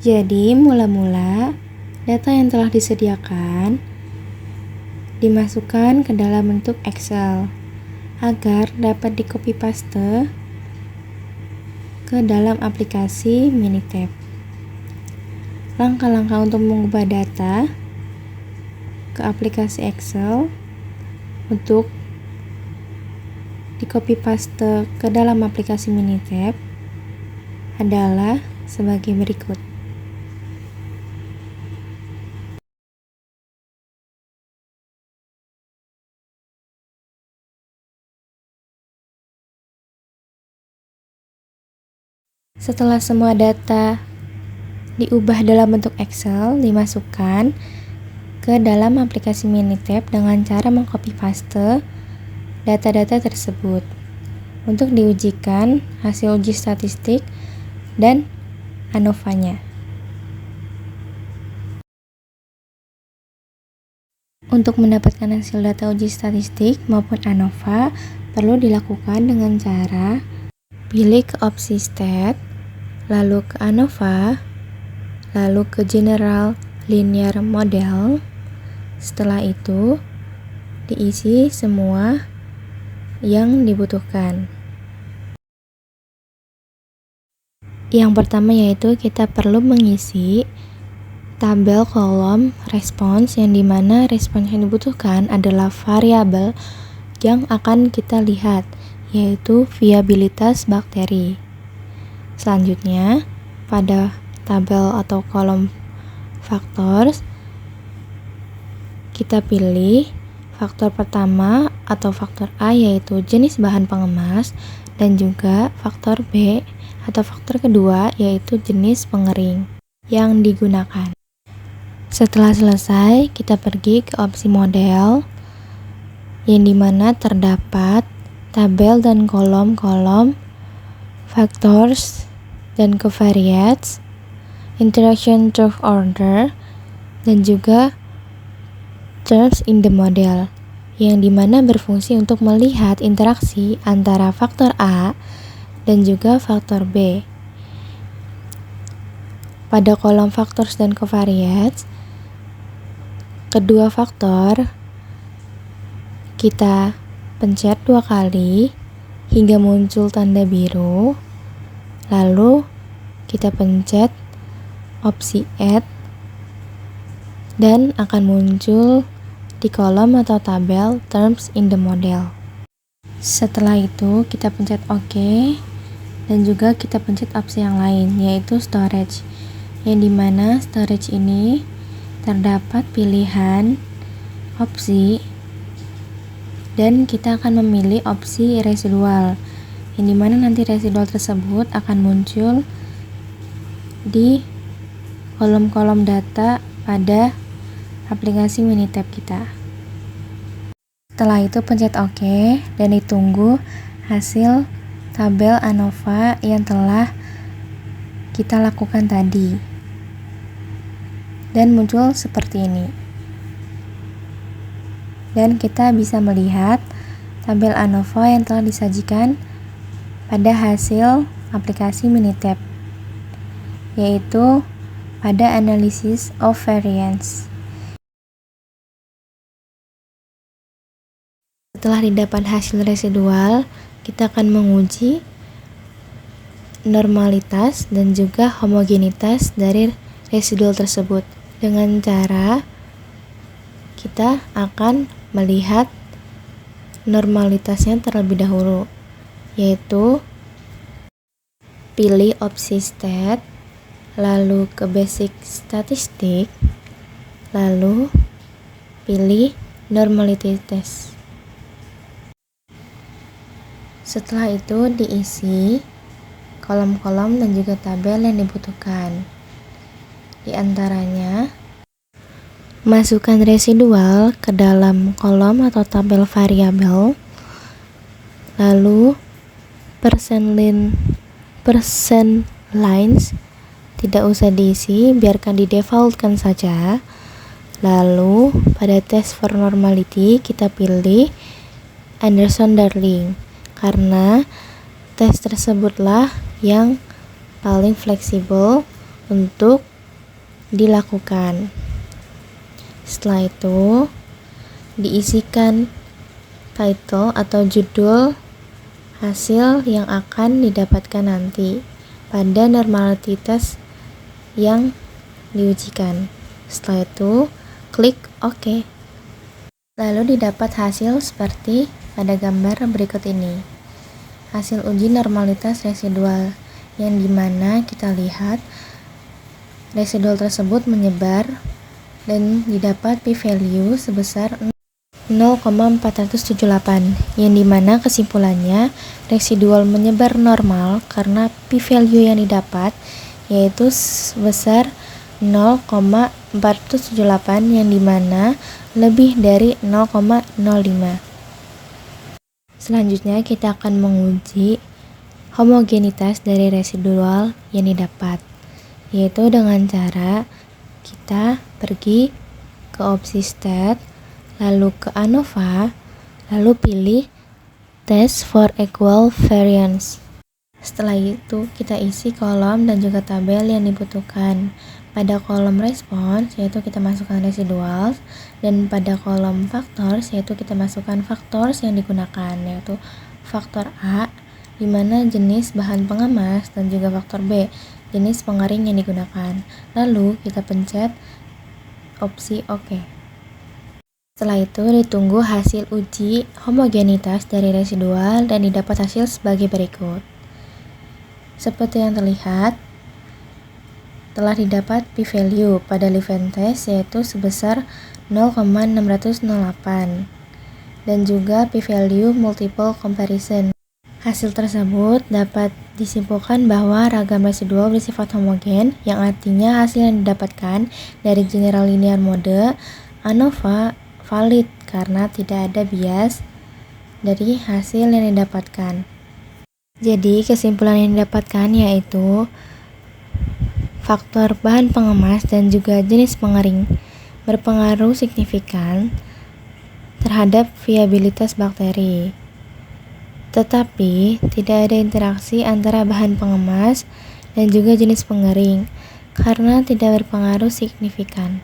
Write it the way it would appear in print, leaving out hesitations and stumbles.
Jadi, mula-mula data yang telah disediakan dimasukkan ke dalam bentuk Excel agar dapat di-copy paste ke dalam aplikasi Minitab. Langkah-langkah untuk mengubah data ke aplikasi Excel untuk di-copy paste ke dalam aplikasi Minitab adalah sebagai berikut. Setelah semua data diubah dalam bentuk Excel, dimasukkan ke dalam aplikasi Minitab dengan cara mengcopy paste data-data tersebut untuk diujikan hasil uji statistik dan ANOVA-nya. Untuk mendapatkan hasil data uji statistik maupun ANOVA, perlu dilakukan dengan cara pilih ke opsi Stat, lalu ke ANOVA, lalu ke General Linear Model. Setelah itu, diisi semua yang dibutuhkan. Yang pertama yaitu kita perlu mengisi tabel kolom respons, yang dimana respons yang dibutuhkan adalah variabel yang akan kita lihat, yaitu viabilitas bakteri. Selanjutnya, pada tabel atau kolom factors, kita pilih faktor pertama atau faktor A, yaitu jenis bahan pengemas, dan juga faktor B atau faktor kedua, yaitu jenis pengering yang digunakan. Setelah selesai, kita pergi ke opsi model, yang dimana terdapat tabel dan kolom-kolom factors dan covariates, interaction term order, dan juga terms in the model, yang dimana berfungsi untuk melihat interaksi antara faktor A dan juga faktor B. Pada kolom factors dan covariates, kedua faktor kita pencet 2 kali hingga muncul tanda biru, lalu kita pencet opsi Add dan akan muncul di kolom atau tabel Terms in the Model. Setelah itu kita pencet OK dan juga kita pencet opsi yang lain, yaitu Storage, yang dimana storage ini terdapat pilihan opsi dan kita akan memilih opsi residual, yang dimana nanti residual tersebut akan muncul di kolom-kolom data pada aplikasi Minitab kita. Setelah itu pencet OK dan ditunggu hasil tabel ANOVA yang telah kita lakukan tadi, dan muncul seperti ini. Dan kita bisa melihat tabel ANOVA yang telah disajikan pada hasil aplikasi Minitab, yaitu pada analysis of variance. Setelah didapat hasil residual, kita akan menguji normalitas dan juga homogenitas dari residual tersebut dengan cara kita akan melihat normalitasnya terlebih dahulu, yaitu pilih opsi Stat, lalu ke Basic Statistik, lalu pilih Normality Test. Setelah itu diisi kolom-kolom dan juga tabel yang dibutuhkan. Di antaranya, masukkan residual ke dalam kolom atau tabel variabel, lalu percent lines tidak usah diisi, biarkan di defaultkan saja. Lalu pada test for normality kita pilih Anderson-Darling, karena tes tersebutlah yang paling fleksibel untuk dilakukan. Setelah itu diisikan title atau judul hasil yang akan didapatkan nanti pada normality test yang diujikan. Setelah itu klik OK. Lalu didapat hasil seperti pada gambar berikut ini. Hasil uji normalitas residual yang dimana kita lihat residual tersebut menyebar dan didapat p-value sebesar 0,478 yang dimana kesimpulannya residual menyebar normal karena p-value yang didapat yaitu sebesar 0,478 yang dimana lebih dari 0,05. Selanjutnya kita akan menguji homogenitas dari residual yang didapat, yaitu dengan cara kita pergi ke opsi stat, lalu ke ANOVA, lalu pilih test for equal variance. Setelah itu kita isi kolom dan juga tabel yang dibutuhkan. Pada kolom respons yaitu kita masukkan residuals, dan pada kolom factors yaitu kita masukkan factors yang digunakan, yaitu faktor A di mana jenis bahan pengemas dan juga faktor B jenis pengering yang digunakan. Lalu kita pencet opsi OK. Setelah itu ditunggu hasil uji homogenitas dari residual dan didapat hasil sebagai berikut. Seperti yang terlihat, telah didapat p-value pada Leuven test yaitu sebesar 0,608 dan juga p-value multiple comparison. Hasil tersebut dapat disimpulkan bahwa ragam residual bersifat homogen, yang artinya hasil yang didapatkan dari general linear mode ANOVA valid karena tidak ada bias dari hasil yang didapatkan. Jadi kesimpulan yang didapatkan yaitu faktor bahan pengemas dan juga jenis pengering berpengaruh signifikan terhadap viabilitas bakteri. Tetapi tidak ada interaksi antara bahan pengemas dan juga jenis pengering karena tidak berpengaruh signifikan.